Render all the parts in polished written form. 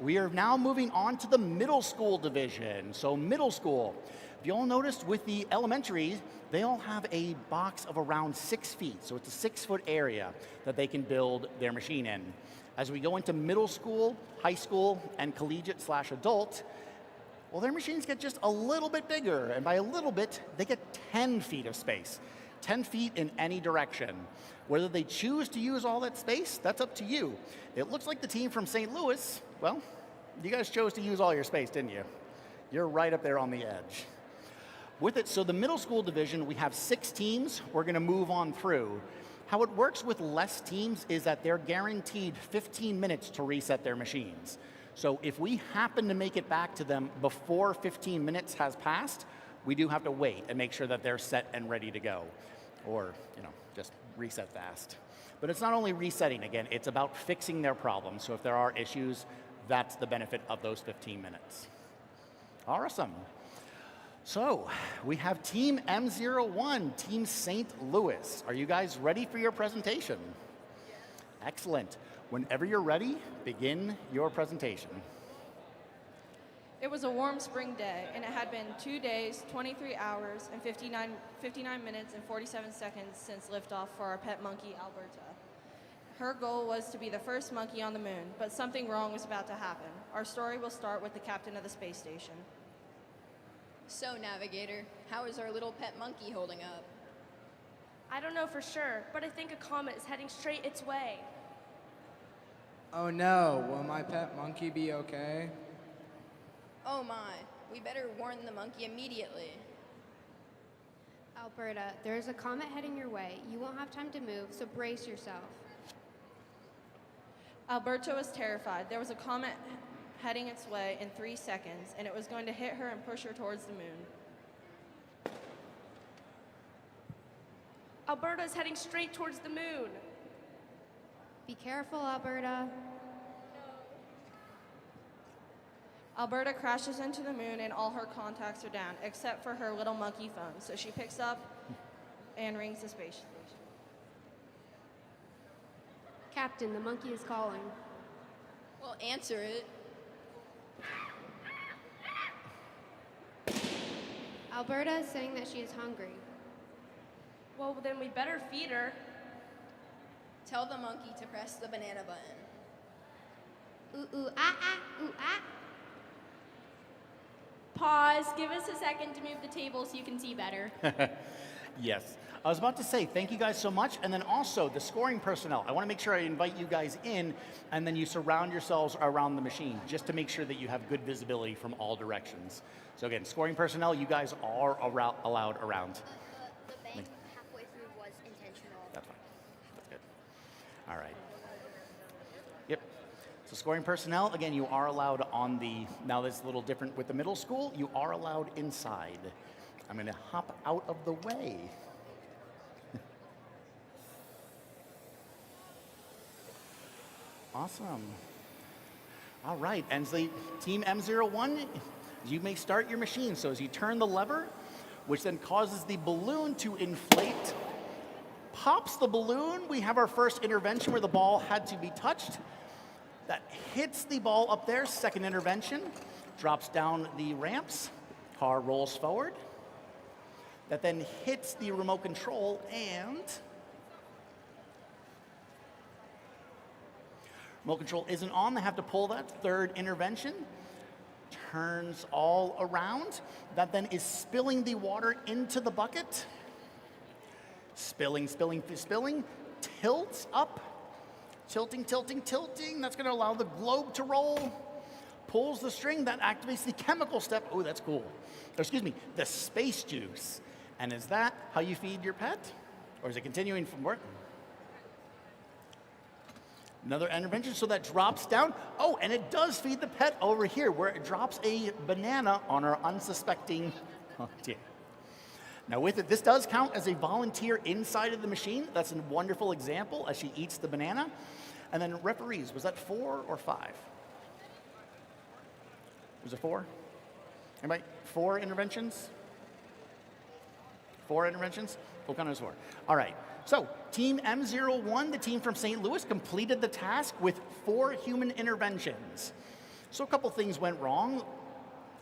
We are now moving on to the middle school division. So middle school, if you all noticed with the elementary, they all have a box of around 6 feet. So it's a 6-foot area that they can build their machine in. As we go into middle school, high school, and collegiate/adult, well, their machines get just a little bit bigger. And by a little bit, they get 10 feet of space. 10 feet in any direction. Whether they choose to use all that space, that's up to you. It looks like the team from St. Louis, well, you guys chose to use all your space, didn't you? You're right up there on the edge. With it, so the middle school division, we have 6 teams we're gonna move on through. How it works with less teams is that they're guaranteed 15 minutes to reset their machines. So if we happen to make it back to them before 15 minutes has passed, we do have to wait and make sure that they're set and ready to go. Or, just reset fast. But it's not only resetting, again, it's about fixing their problems. So if there are issues, that's the benefit of those 15 minutes. Awesome. So we have Team M01, Team St. Louis. Are you guys ready for your presentation? Excellent. Whenever you're ready, begin your presentation. It was a warm spring day, and it had been 2 days, 23 hours, and 59 minutes and 47 seconds since liftoff for our pet monkey, Alberta. Her goal was to be the first monkey on the moon, but something wrong was about to happen. Our story will start with the captain of the space station. So, Navigator, how is our little pet monkey holding up? I don't know for sure, but I think a comet is heading straight its way. Oh no, will my pet monkey be okay? Oh my, we better warn the monkey immediately. Alberta, there is a comet heading your way. You won't have time to move, so brace yourself. Alberta was terrified. There was a comet heading its way in 3 seconds, and it was going to hit her and push her towards the moon. Alberta is heading straight towards the moon. Be careful, Alberta. Alberta crashes into the moon, and all her contacts are down, except for her little monkey phone. So she picks up and rings the space station. Captain, the monkey is calling. Well, answer it. Alberta is saying that she is hungry. Well, then we better feed her. Tell the monkey to press the banana button. Ooh, ooh, ah, ah, ooh, ah. Pause. Give us a second to move the table so you can see better. Yes. I was about to say, thank you guys so much. And then also, the scoring personnel. I want to make sure I invite you guys in, and then you surround yourselves around the machine, just to make sure that you have good visibility from all directions. So again, scoring personnel, you guys are allowed around. The bang halfway through was intentional. That's fine. That's good. All right. Yep. So scoring personnel, again, you are allowed on the, now this is a little different with the middle school, you are allowed inside. I'm going to hop out of the way. Awesome. All right, and the Team M01, you may start your machine. So as you turn the lever, which then causes the balloon to inflate, pops the balloon. We have our first intervention where the ball had to be touched. That hits the ball up there, second intervention, drops down the ramps, car rolls forward. That then hits the remote control, and remote control isn't on. They have to pull that third intervention. Turns all around. That then is spilling the water into the bucket. Spilling, spilling, spilling. Tilts up. Tilting, tilting, tilting. That's going to allow the globe to roll. Pulls the string. That activates the chemical step. Oh, that's cool. Or, excuse me, the space juice. And is that how you feed your pet? Or is it continuing from work? Another intervention, so that drops down. Oh, and it does feed the pet over here, where it drops a banana on our unsuspecting deer. Now with it, this does count as a volunteer inside of the machine. That's a wonderful example as she eats the banana. And then referees, was that 4 or 5? Was it 4? Anybody? 4 interventions? 4 interventions? We'll count it as 4. All right. So, Team M01, the team from St. Louis, completed the task with 4 human interventions. So a couple things went wrong.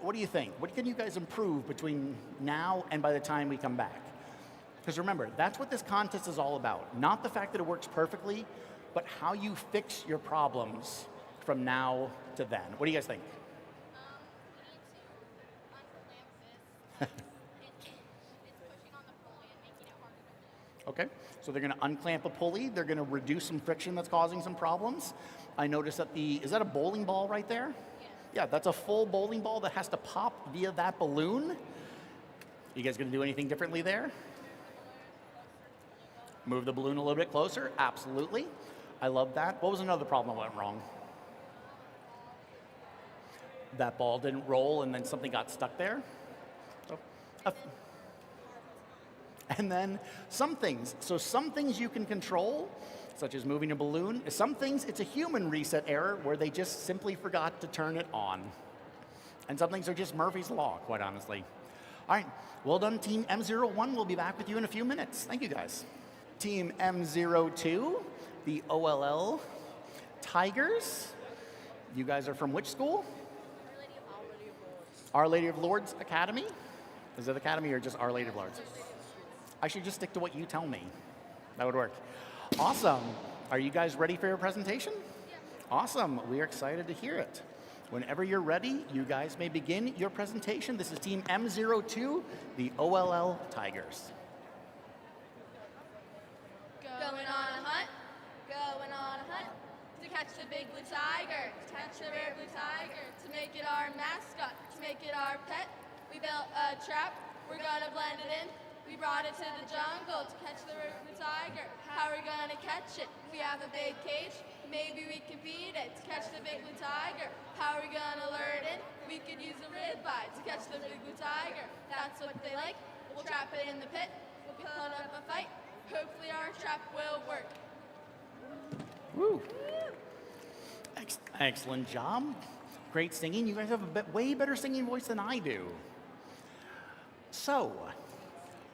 What do you think? What can you guys improve between now and by the time we come back? Because remember, that's what this contest is all about. Not the fact that it works perfectly, but how you fix your problems from now to then. What do you guys think? Okay, so they're going to unclamp a pulley. They're going to reduce some friction that's causing some problems. I noticed that is that a bowling ball right there? Yeah, that's a full bowling ball that has to pop via that balloon. You guys going to do anything differently there? Move the balloon a little bit closer? Absolutely. I love that. What was another problem that went wrong? That ball didn't roll and then something got stuck there? And then some things. So some things you can control, such as moving a balloon. Some things, it's a human reset error where they just simply forgot to turn it on. And some things are just Murphy's Law, quite honestly. All right, well done, Team M01. We'll be back with you in a few minutes. Thank you, guys. Team M02, the OLL Tigers. You guys are from which school? Our Lady of Lourdes Academy? Is it Academy or just Our Lady of Lourdes? I should just stick to what you tell me. That would work. Awesome. Are you guys ready for your presentation? Yeah. Awesome. We are excited to hear it. Whenever you're ready, you guys may begin your presentation. This is Team M02, the OLL Tigers. Going on a hunt, to catch the big blue tiger, to catch the rare blue tiger, to make it our mascot, to make it our pet. We built a trap, we're gonna blend it in. We brought it to the jungle to catch the rare blue tiger. How are we gonna catch it? We have a big cage, maybe we can feed it to catch the big blue tiger. How are we gonna lure it in? We could use a ribeye to catch the big blue tiger. That's what they like. We'll trap it in the pit, we'll put up a fight. Hopefully our trap will work. Woo. Excellent job. Great singing. You guys have a way better singing voice than I do. So,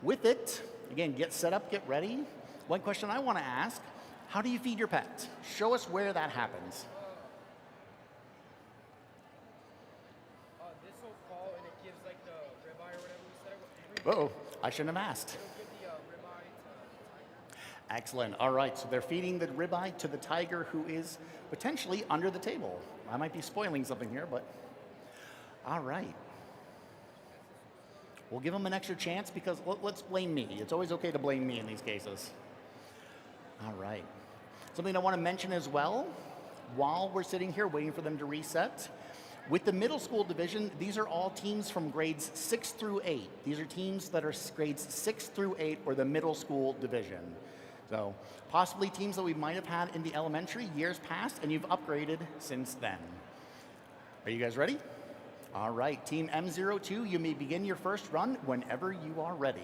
with it, again, get set up, get ready. One question I want to ask, how do you feed your pet? Show us where that happens. This will fall and it gives like the ribeye or whatever we said. Uh-oh, I shouldn't have asked. Excellent. All right, so they're feeding the ribeye to the tiger who is potentially under the table. I might be spoiling something here, but all right. We'll give them an extra chance because let's blame me. It's always okay to blame me in these cases. All right. Something I want to mention as well, while we're sitting here waiting for them to reset, with the middle school division, these are all teams from grades 6 through 8. These are teams that are grades 6 through 8 or the middle school division. So possibly teams that we might have had in the elementary years past, and you've upgraded since then. Are you guys ready? All right, Team M02, you may begin your first run whenever you are ready.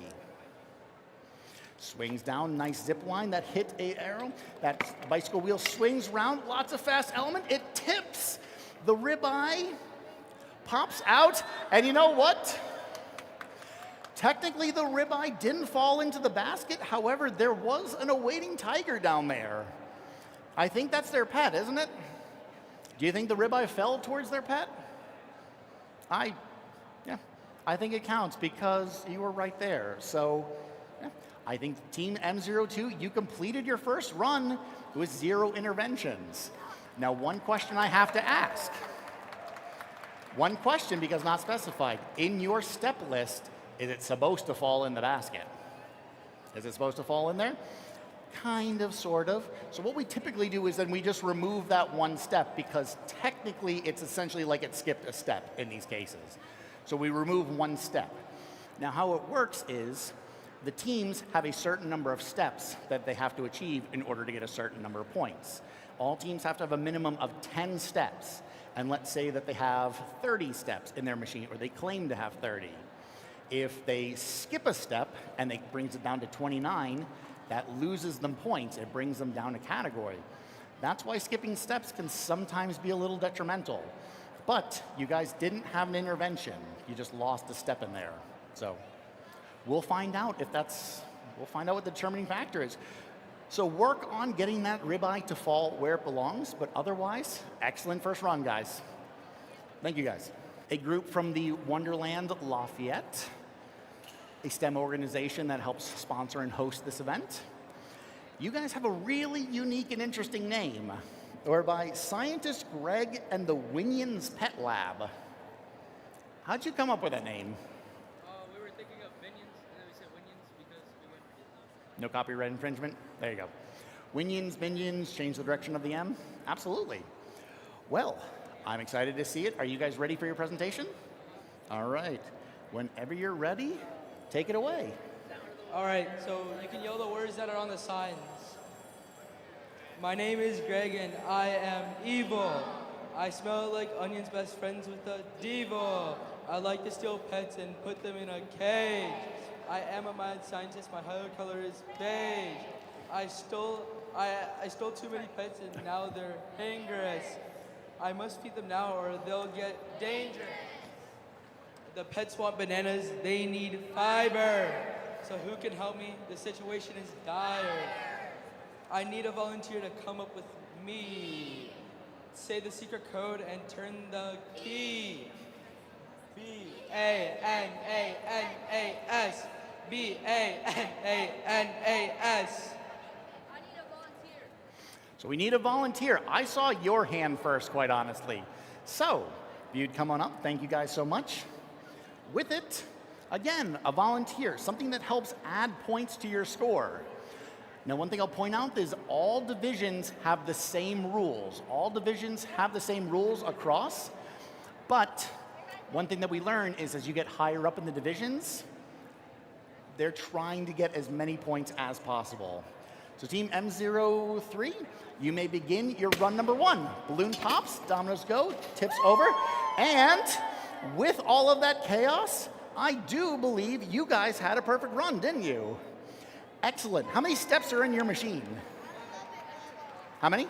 Swings down, nice zip line that hit a arrow. That bicycle wheel swings around, lots of fast element. It tips, the ribeye pops out, and you know what? Technically, the ribeye didn't fall into the basket. However, there was an awaiting tiger down there. I think that's their pet, isn't it? Do you think the ribeye fell towards their pet? I think it counts because you were right there. So yeah, I think Team M02, you completed your first run with 0 interventions. Now, one question I have to ask. One question because not specified. In your step list, is it supposed to fall in the basket? Is it supposed to fall in there? Kind of, sort of. So what we typically do is then we just remove that one step because technically it's essentially like it skipped a step in these cases. So we remove one step. Now how it works is the teams have a certain number of steps that they have to achieve in order to get a certain number of points. All teams have to have a minimum of 10 steps. And let's say that they have 30 steps in their machine, or they claim to have 30. If they skip a step and it brings it down to 29, that loses them points. It brings them down a category. That's why skipping steps can sometimes be a little detrimental. But you guys didn't have an intervention. You just lost a step in there. So we'll find out we'll find out what the determining factor is. So work on getting that ribeye to fall where it belongs, but otherwise, excellent first run, guys. Thank you guys. A group from the Wonderland Lafayette, a STEM organization that helps sponsor and host this event. You guys have a really unique and interesting name, or by scientist Greg and the Winions Pet Lab. How'd you come up with that name? We were thinking of minions, and then we said Winions because we went. No copyright infringement? There you go. Winions, minions, change the direction of the M? Absolutely. Well, I'm excited to see it. Are you guys ready for your presentation? All right. Whenever you're ready, take it away. All right, so you can yell the words that are on the signs. My name is Greg and I am evil. I smell like onions, best friends with the devil. I like to steal pets and put them in a cage. I am a mad scientist, my hair color is beige. I stole too many pets and now they're dangerous. I must feed them now or they'll get dangerous. The pets want bananas, they need fiber. So who can help me? The situation is dire. I need a volunteer to come up with me. Say the secret code and turn the key. B-A-N-A-N-A-S. B-A-N-A-N-A-S. So we need a volunteer. I saw your hand first, quite honestly. So, if you'd come on up, thank you guys so much. With it, again, a volunteer, something that helps add points to your score. Now, one thing I'll point out is all divisions have the same rules. All divisions have the same rules across, but one thing that we learn is as you get higher up in the divisions, they're trying to get as many points as possible. So team M03, you may begin your run number 1. Balloon pops, dominoes go, tips over, and with all of that chaos, I do believe you guys had a perfect run, didn't you? Excellent. How many steps are in your machine? How many?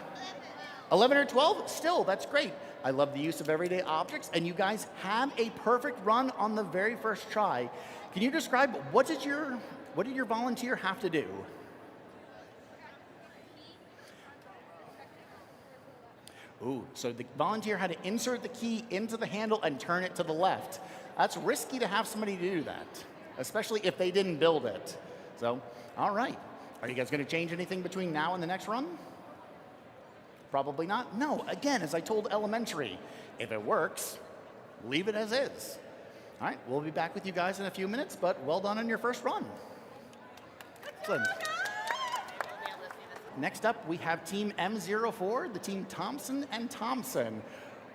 11 or 12? Still, that's great. I love the use of everyday objects, and you guys had a perfect run on the very first try. Can you describe what did your volunteer have to do? Ooh, so the volunteer had to insert the key into the handle and turn it to the left. That's risky to have somebody do that, especially if they didn't build it. So, all right. Are you guys going to change anything between now and the next run? Probably not. No, again, as I told elementary, if it works, leave it as is. All right, we'll be back with you guys in a few minutes, but well done on your first run. Excellent. Next up, we have team M04, the team Thompson and Thompson,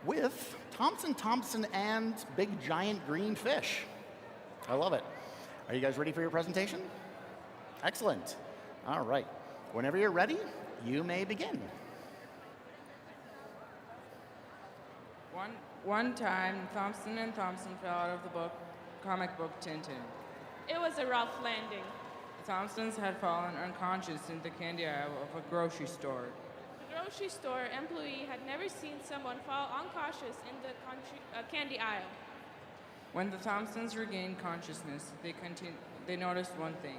with Thompson and Big Giant Green Fish. I love it. Are you guys ready for your presentation? Excellent. All right. Whenever you're ready, you may begin. One time, Thompson and Thompson fell out of the comic book Tintin. It was a rough landing. The Thompsons had fallen unconscious in the candy aisle of a grocery store. The grocery store employee had never seen someone fall unconscious in the candy aisle. When the Thompsons regained consciousness, they noticed one thing.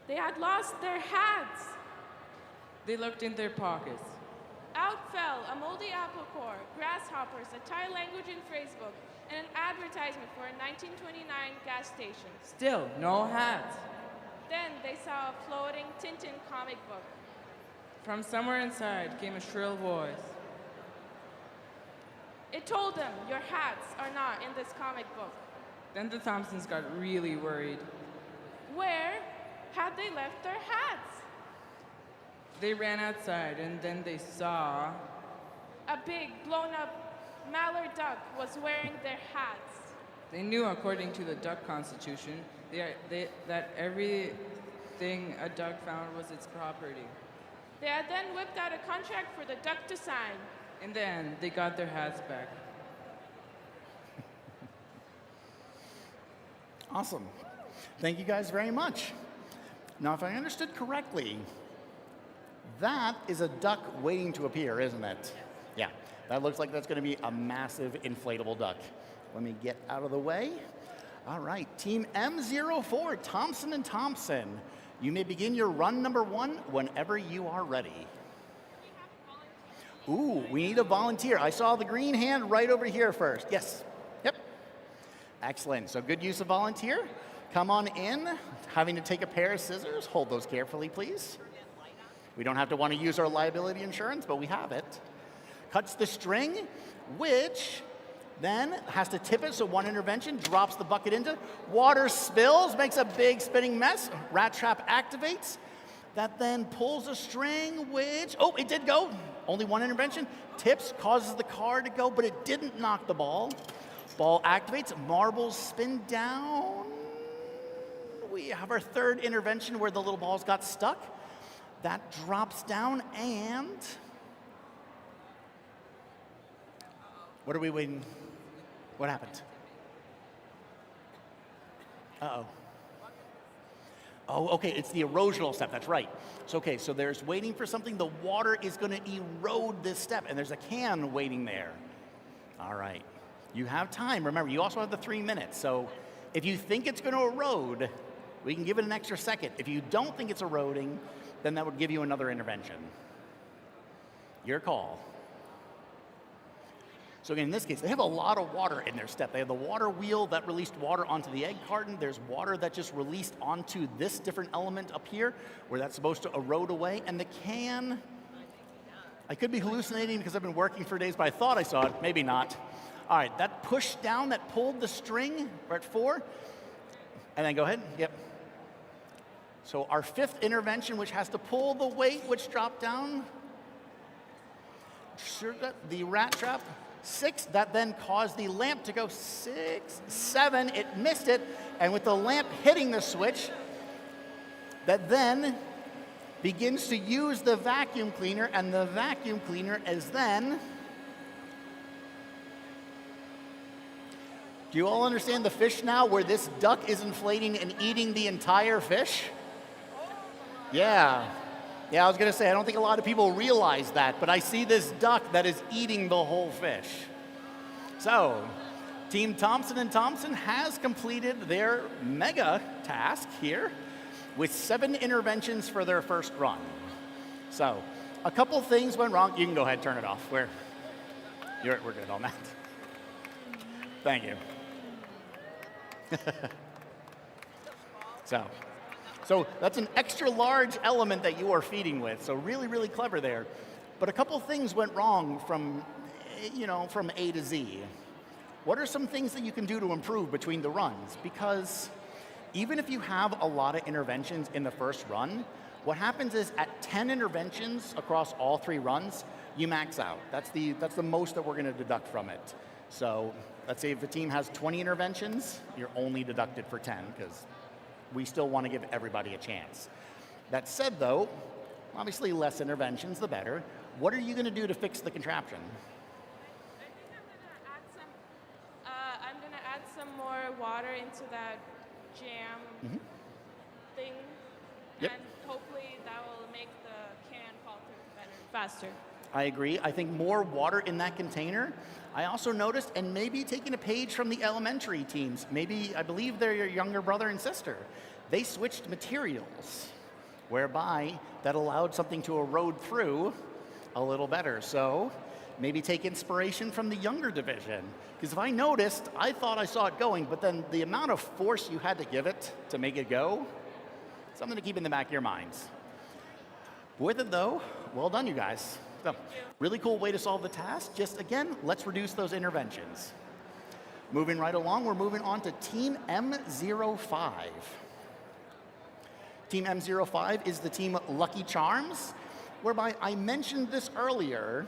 They had lost their hats. They looked in their pockets. Out fell a moldy apple core, grasshoppers, a Thai language and phrase book, and an advertisement for a 1929 gas station. Still, no hats. Then they saw a floating Tintin comic book. From somewhere inside came a shrill voice. It told them, your hats are not in this comic book. Then the Thompsons got really worried. Where had they left their hats? They ran outside and then they saw a big, blown-up mallard duck was wearing their hats. They knew, according to the duck constitution, that everything a duck found was its property. They had then whipped out a contract for the duck to sign. And then they got their hats back. Awesome. Thank you guys very much. Now, if I understood correctly, that is a duck waiting to appear, isn't it? Yeah, that looks like that's going to be a massive inflatable duck. Let me get out of the way. All right, team M04, Thompson and Thompson. You may begin your run number 1 whenever you are ready. Ooh, we need a volunteer. I saw the green hand right over here first. Yes. Yep. Excellent. So good use of volunteer. Come on in. Having to take a pair of scissors. Hold those carefully, please. We don't have to want to use our liability insurance, but we have it. Cuts the string, which then has to tip it, so one intervention, drops the bucket into. Water spills, makes a big spinning mess. Rat trap activates. That then pulls a string, which, oh, it did go. Only one intervention. Tips, causes the car to go, but it didn't knock the ball. Ball activates, marbles spin down. We have our third intervention where the little balls got stuck. That drops down, and what are we waiting? What happened? Uh-oh. Oh, okay, it's the erosional step, that's right. So, okay, so there's waiting for something. The water is going to erode this step, and there's a can waiting there. All right. You have time. Remember, you also have the 3 minutes. So if you think it's going to erode, we can give it an extra second. If you don't think it's eroding, then that would give you another intervention. Your call. So again, in this case, they have a lot of water in their step. They have the water wheel that released water onto the egg carton. There's water that just released onto this different element up here where that's supposed to erode away. And the can, I could be hallucinating because I've been working for days, but I thought I saw it. Maybe not. All right, that pushed down, that pulled the string. We're at 4. And then go ahead. Yep. So our 5th intervention, which has to pull the weight, which dropped down. Sure, the rat trap. 6, that then caused the lamp to go 6, 7, it missed it, and with the lamp hitting the switch, that then begins to use the vacuum cleaner, and the vacuum cleaner is then, do you all understand the fish now, where this duck is inflating and eating the entire fish? Yeah. Yeah, I was going to say, I don't think a lot of people realize that, but I see this duck that is eating the whole fish. So, Team Thompson & Thompson has completed their mega task here with 7 interventions for their first run. So, a couple things went wrong. You can go ahead and turn it off. We're good on that. Thank you. So that's an extra large element that you are feeding with. So really, really clever there. But a couple things went wrong from A to Z. What are some things that you can do to improve between the runs? Because even if you have a lot of interventions in the first run, what happens is at 10 interventions across all 3 runs, you max out. That's the most that we're going to deduct from it. So let's say if a team has 20 interventions, you're only deducted for 10 because we still want to give everybody a chance. That said, though, obviously less interventions, the better. What are you going to do to fix the contraption? I'm going to add some more water into that jam thing, Yep. and hopefully that will make the can fall through better, faster. I agree. I think more water in that container. I also noticed, and maybe taking a page from the elementary teams, maybe, I believe they're your younger brother and sister, they switched materials, whereby that allowed something to erode through a little better. So maybe take inspiration from the younger division. Because if I noticed, I thought I saw it going, but then the amount of force you had to give it to make it go, something to keep in the back of your minds. With it though, well done you guys. So, really cool way to solve the task. Just again, let's reduce those interventions. Moving right along, we're moving on to Team M05. Team M05 is the team Lucky Charms, whereby I mentioned this earlier.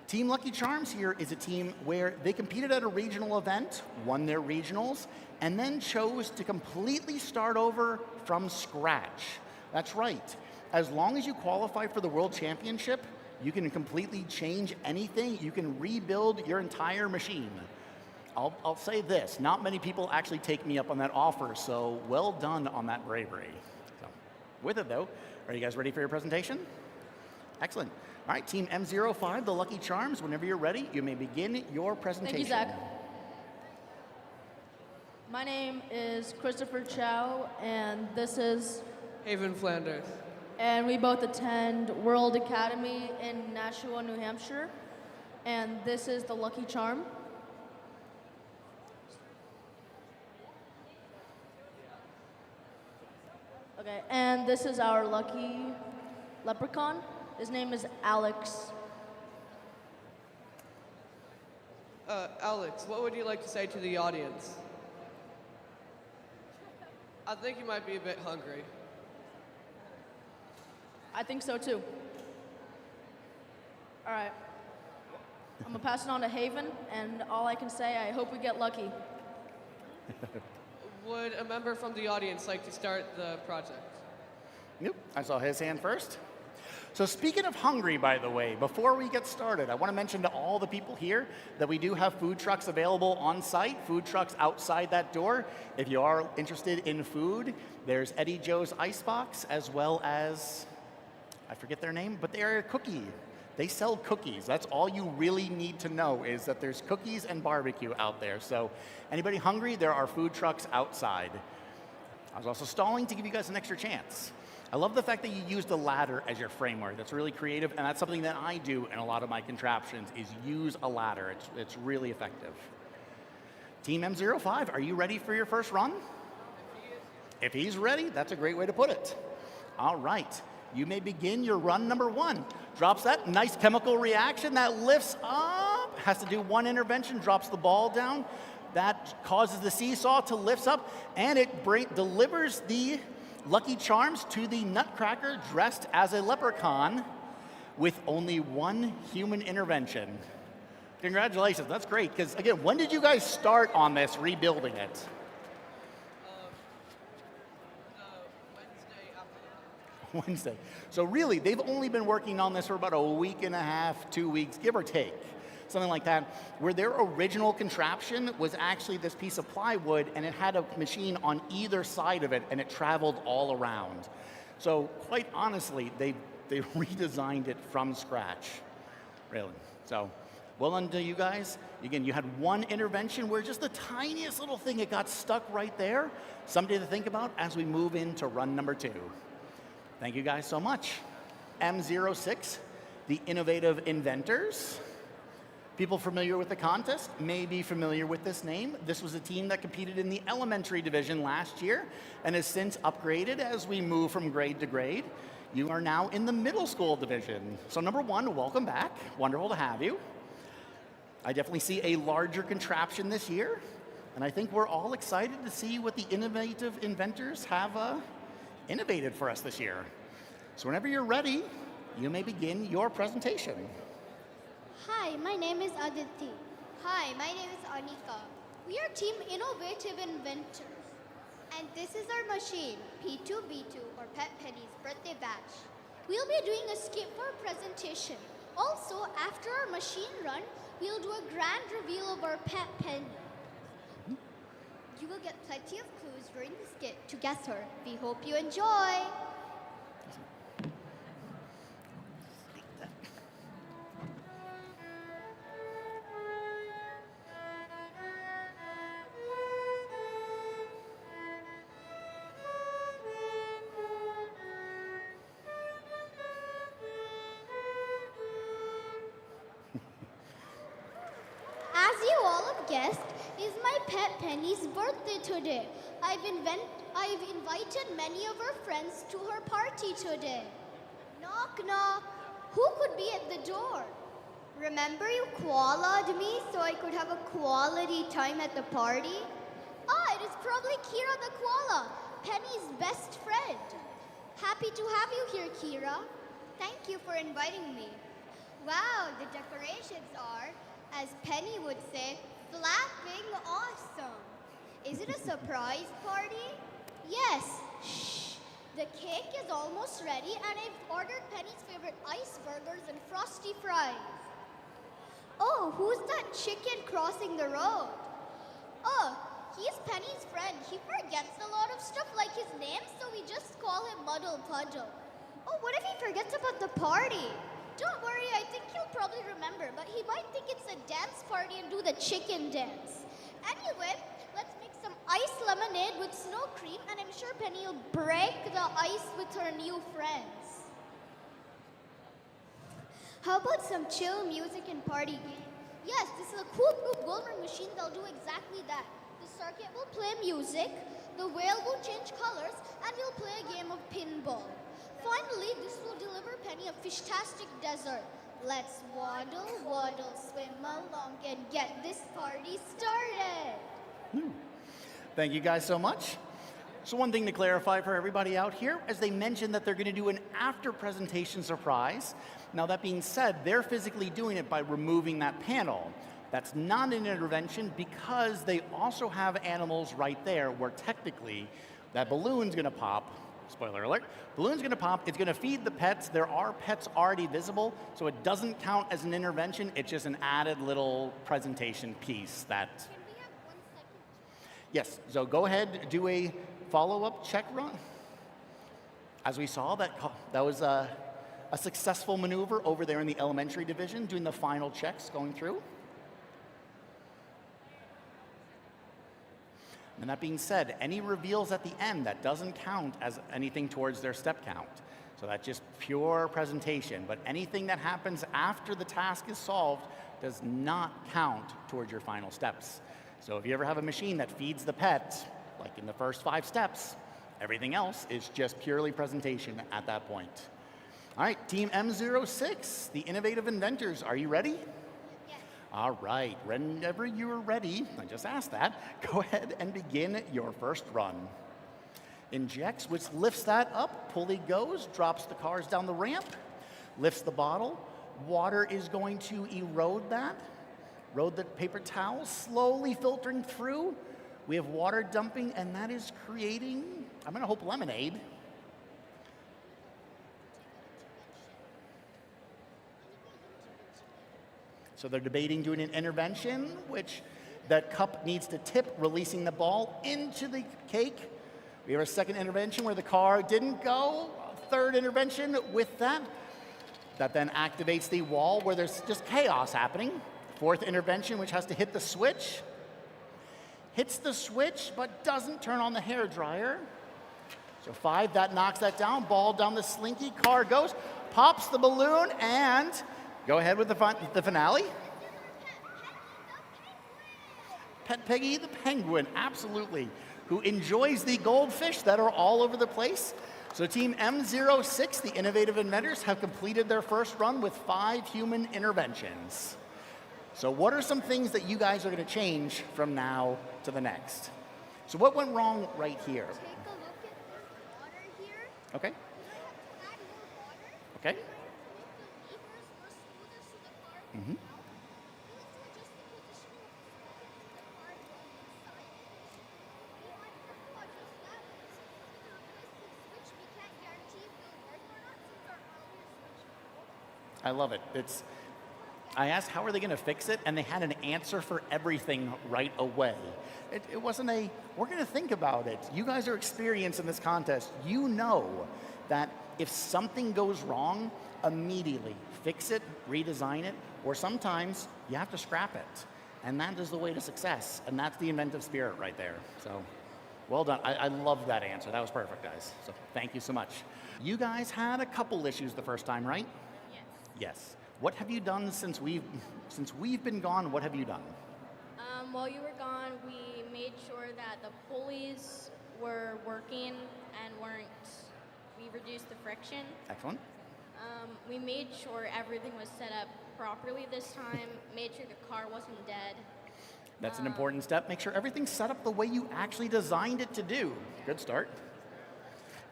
Team Lucky Charms here is a team where they competed at a regional event, won their regionals, and then chose to completely start over from scratch. That's right. As long as you qualify for the World Championship, you can completely change anything. You can rebuild your entire machine. I'll say this, not many people actually take me up on that offer, so well done on that bravery. So, with it though, are you guys ready for your presentation? Excellent. All right, Team M05, the Lucky Charms, whenever you're ready, you may begin your presentation. Thank you, Zach. My name is Christopher Chow, and this is Haven Flanders. and we both attend World Academy in Nashua, New Hampshire. And this is the Lucky Charm. Okay, and this is our lucky leprechaun. His name is Alex. Alex, what would you like to say to the audience? I think you might be a bit hungry. I think so too. All right. I'm gonna pass it on to Haven, and all I can say, I hope we get lucky. Would a member from the audience like to start the project? Nope, I saw his hand first. So speaking of hungry, by the way, before we get started, I want to mention to all the people here that we do have food trucks available on site, food trucks outside that door. If you are interested in food, there's Eddie Joe's Icebox, as well as, I forget their name, but they're a cookie. They sell cookies. That's all you really need to know, is that there's cookies and barbecue out there. So anybody hungry, there are food trucks outside. I was also stalling to give you guys an extra chance. I love the fact that you used a ladder as your framework. That's really creative, and that's something that I do in a lot of my contraptions, is use a ladder. It's really effective. Team M05, are you ready for your first run? If he's ready, that's a great way to put it. All right, you may begin your run number 1. Drops that nice chemical reaction that lifts up, has to do one intervention, drops the ball down. That causes the seesaw to lift up, and it delivers the Lucky Charms to the Nutcracker dressed as a leprechaun with only one human intervention. Congratulations, that's great. Because again, when did you guys start on this, rebuilding it? Wednesday. So really, they've only been working on this for about a week and a half, 2 weeks, give or take. Something like that, where their original contraption was actually this piece of plywood, and it had a machine on either side of it, and it traveled all around. So quite honestly, they redesigned it from scratch, really. So well done to you guys. Again, you had one intervention where just the tiniest little thing, it got stuck right there. Something to think about as we move into run number 2. Thank you guys so much. M06, the Innovative Inventors. People familiar with the contest may be familiar with this name. This was a team that competed in the elementary division last year and has since upgraded as we move from grade to grade. You are now in the middle school division. So number 1, welcome back. Wonderful to have you. I definitely see a larger contraption this year, and I think we're all excited to see what the Innovative Inventors have innovated for us this year. So whenever you're ready, you may begin your presentation. Hi, my name is Aditi. Hi, my name is Anika. We are Team Innovative Inventors. And this is our machine, P2B2, or Pet Penny's birthday batch. We'll be doing a skip for a presentation. Also, after our machine run, we'll do a grand reveal of our Pet Penny. You will get plenty of clues during the skit to guess her. We hope you enjoy. As you all have guessed, is my pet Penny's birthday today. I've invited many of her friends to her party today. Knock, knock. Who could be at the door? Remember you koala'd me so I could have a quality time at the party? Ah, it is probably Kira the koala, Penny's best friend. Happy to have you here, Kira. Thank you for inviting me. Wow, the decorations are, as Penny would say, flapping awesome. Is it a surprise party? Yes. Shh. The cake is almost ready, and I've ordered Penny's favorite ice burgers and frosty fries. Oh, who's that chicken crossing the road? Oh, he's Penny's friend. He forgets a lot of stuff like his name, so we just call him Muddle Puddle. Oh, what if he forgets about the party? Don't worry, I think he'll probably remember, but he might think it's a dance party and do the chicken dance. Anyway, let's make some iced lemonade with snow cream, and I'm sure Penny will break the ice with her new friends. How about some chill music and party game? Yes, this is a cool Rube Goldberg machine that'll do exactly that. The circuit will play music, the whale will change colors, and we'll play a game of pinball. Finally, this will deliver Penny a fish-tastic dessert. Let's waddle, waddle, swim along, and get this party started. Thank you guys so much. So one thing to clarify for everybody out here, as they mentioned that they're going to do an after presentation surprise. Now that being said, they're physically doing it by removing that panel. That's not an intervention because they also have animals right there where technically that balloon's going to pop. Spoiler alert, balloon's going to pop, it's going to feed the pets. There are pets already visible, so it doesn't count as an intervention. It's just an added little presentation piece that... Can we have 1 second? Yes, so go ahead, do a follow-up check run. As we saw, that was a successful maneuver over there in the elementary division, doing the final checks going through. And that being said, any reveals at the end, that doesn't count as anything towards their step count. So that's just pure presentation. But anything that happens after the task is solved does not count towards your final steps. So if you ever have a machine that feeds the pet, like in the first 5 steps, everything else is just purely presentation at that point. All right, Team M06, the innovative inventors, are you ready? All right, whenever you're ready, I just asked that, go ahead and begin your first run. Injects, which lifts that up, pulley goes, drops the cars down the ramp, lifts the bottle, water is going to erode the paper towel, slowly filtering through. We have water dumping, and that is creating, I'm gonna hope lemonade. So they're debating doing an intervention, which that cup needs to tip, releasing the ball into the cake. We have a second intervention where the car didn't go. Third intervention with that. That then activates the wall where there's just chaos happening. Fourth intervention, which has to hit the switch. Hits the switch, but doesn't turn on the hairdryer. So 5, that knocks that down. Ball down the slinky, car goes, pops the balloon, and go ahead with the finale. Pet Peggy the penguin, absolutely, who enjoys the goldfish that are all over the place. So Team M06, the innovative inventors, have completed their first run with 5 human interventions. So what are some things that you guys are going to change from now to the next? So what went wrong right here? Take a look at this water here. Okay. Add more water. Okay. The levers were smoother so the car Mm-hmm. we need to adjust the positioning of the sprocket so the car will inside. We might have to adjust that way since it's an unlisted switch. We can't guarantee if it'll work or not since our earlier switch broke. I love it. I asked how are they going to fix it, and they had an answer for everything right away. It wasn't we're going to think about it. You guys are experienced in this contest. You know that if something goes wrong, immediately fix it, redesign it, or sometimes you have to scrap it. And that is the way to success, and that's the inventive spirit right there. So, well done. I love that answer. That was perfect, guys. So thank you so much. You guys had a couple issues the first time, right? Yes. Yes. What have you done since we've been gone? What have you done? While you were gone, we made sure that the pulleys were working and we reduced the friction. Excellent. We made sure everything was set up properly this time, made sure the car wasn't dead. That's an important step. Make sure everything's set up the way you actually designed it to do. Good start.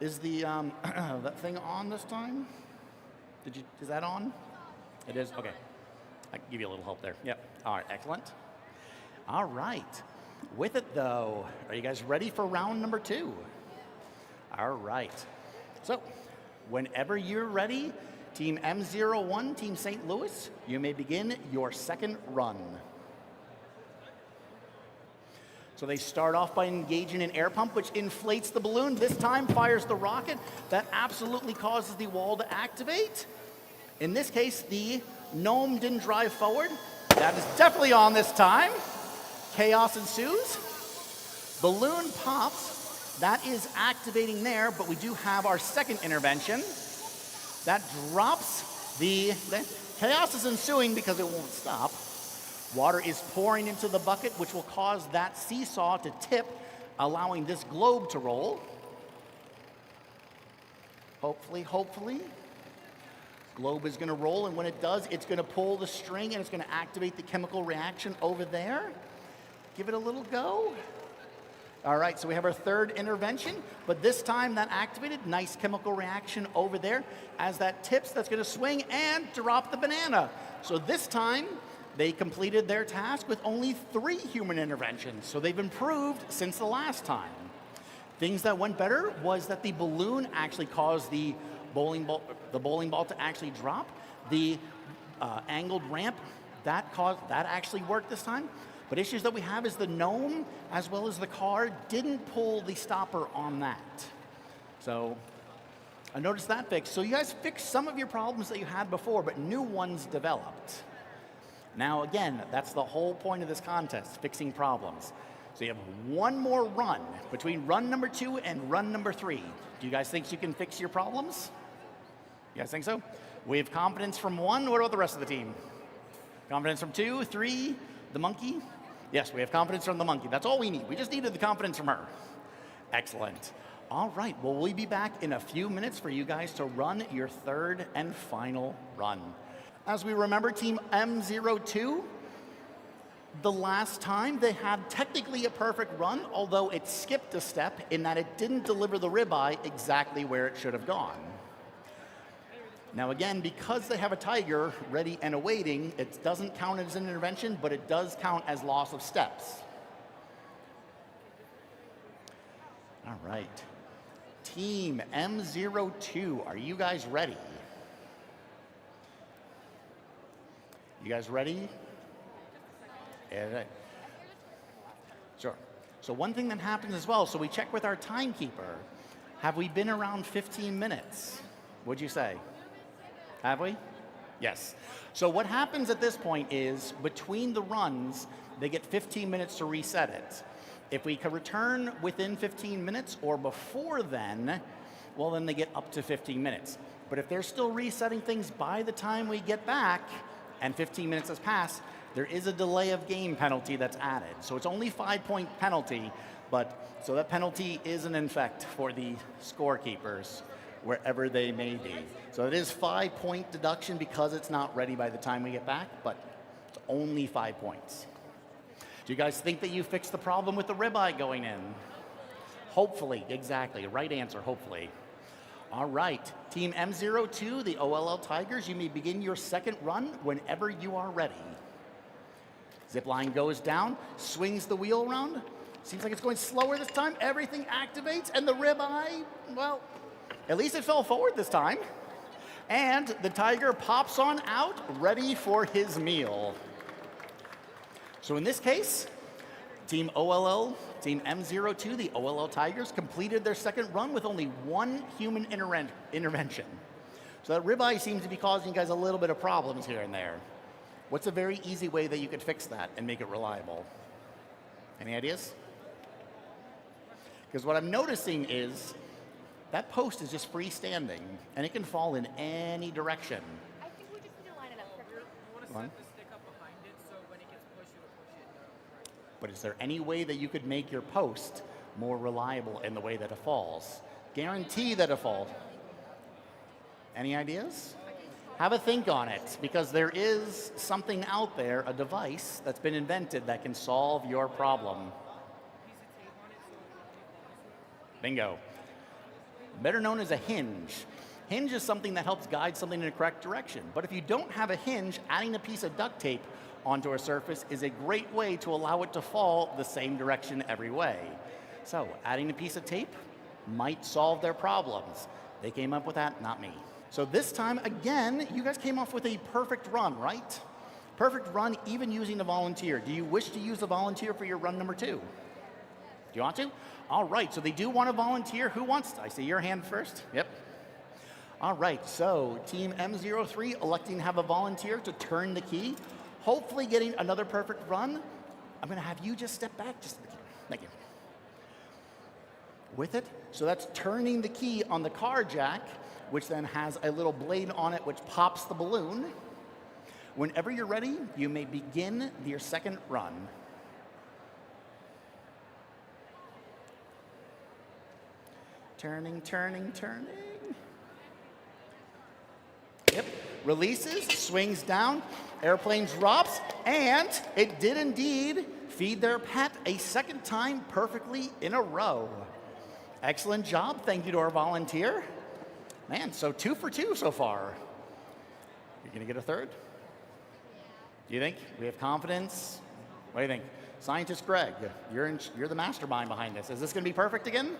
Is the that thing on this time? Is that on? It is? Okay. I can give you a little help there. Yep. All right, excellent. All right. With it, though, are you guys ready for round number 2? All right. So, whenever you're ready, Team M01, Team St. Louis, you may begin your second run. So they start off by engaging an air pump, which inflates the balloon. This time fires the rocket. That absolutely causes the wall to activate. In this case, the gnome didn't drive forward. That is definitely on this time. Chaos ensues. Balloon pops, that is activating there, but we do have our second intervention. That drops the chaos is ensuing because it won't stop. Water is pouring into the bucket, which will cause that seesaw to tip, allowing this globe to roll. Hopefully. Globe is going to roll, and when it does, it's going to pull the string, and it's going to activate the chemical reaction over there. Give it a little go. All right, so we have our third intervention, but this time that activated, nice chemical reaction over there. As that tips, that's going to swing and drop the banana. So this time, they completed their task with only 3 human interventions, so they've improved since the last time. Things that went better was that the balloon actually caused the bowling ball to actually drop. The angled ramp, that actually worked this time. But issues that we have is the gnome, as well as the car, didn't pull the stopper on that. So I noticed that fixed. So you guys fixed some of your problems that you had before, but new ones developed. Now again, that's the whole point of this contest, fixing problems. So you have one more run between run number 2 and run number 3. Do you guys think you can fix your problems? You guys think so? We have confidence from 1. What about the rest of the team? Confidence from 2, 3, the monkey? Yes, we have confidence from the monkey. That's all we need. We just needed the confidence from her. Excellent. All right, well, we'll be back in a few minutes for you guys to run your third and final run. As we remember, Team M02, the last time they had technically a perfect run, although it skipped a step in that it didn't deliver the ribeye exactly where it should have gone. Now again, because they have a tiger ready and awaiting, it doesn't count as an intervention, but it does count as loss of steps. All right. Team M02, are you guys ready? You guys ready? Yeah. Sure. So one thing that happens as well, so we check with our timekeeper. Have we been around 15 minutes? What'd you say? Have we? Yes. So what happens at this point is between the runs, they get 15 minutes to reset it. If we can return within 15 minutes or before then, well, then they get up to 15 minutes. But if they're still resetting things by the time we get back and 15 minutes has passed, there is a delay of game penalty that's added. So it's only 5-point penalty, but so that penalty is in effect for the scorekeepers, wherever they may be. So it is 5-point deduction because it's not ready by the time we get back, but it's only 5 points. Do you guys think that you fixed the problem with the ribeye going in? Hopefully, exactly. Right answer, hopefully. All right, Team M02, the OLL Tigers, you may begin your second run whenever you are ready. Zipline goes down, swings the wheel around. Seems like it's going slower this time. Everything activates, and the ribeye, well, at least it fell forward this time. And the tiger pops on out, ready for his meal. So in this case, Team OLL, Team M02, the OLL Tigers, completed their second run with only 1 human intervention. So that ribeye seems to be causing you guys a little bit of problems here and there. What's a very easy way that you could fix that and make it reliable? Any ideas? Because what I'm noticing is that post is just freestanding, and it can fall in any direction. I think we just need to line it up correctly. You want to set the stick up behind it so when it gets pushed, it'll push it right. But is there any way that you could make your post more reliable in the way that it falls? Guarantee that it falls. Any ideas? Have a think on it, because there is something out there, a device that's been invented that can solve your problem. Bingo. Better known as a hinge. Hinge is something that helps guide something in the correct direction. But if you don't have a hinge, adding a piece of duct tape onto a surface is a great way to allow it to fall the same direction every way. So adding a piece of tape might solve their problems. They came up with that, not me. So this time, again, you guys came off with a perfect run, right? Perfect run, even using a volunteer. Do you wish to use a volunteer for your run number 2? Do you want to? All right, so they do want to volunteer. Who wants to? I see your hand first. Yep. All right, so Team M03 electing to have a volunteer to turn the key, hopefully getting another perfect run. I'm going to have you just step back just a bit. Thank you. with it. So that's turning the key on the car jack, which then has a little blade on it which pops the balloon. Whenever you're ready, you may begin your second run. Turning, turning, turning. Yep, releases, swings down, airplane drops, and it did indeed feed their pet a second time perfectly in a row. Excellent job, thank you to our volunteer. Man, so 2 for 2 so far. You're gonna get a third? Do you think? We have confidence? What do you think? Scientist Greg, you're the mastermind behind this. Is this gonna be perfect again?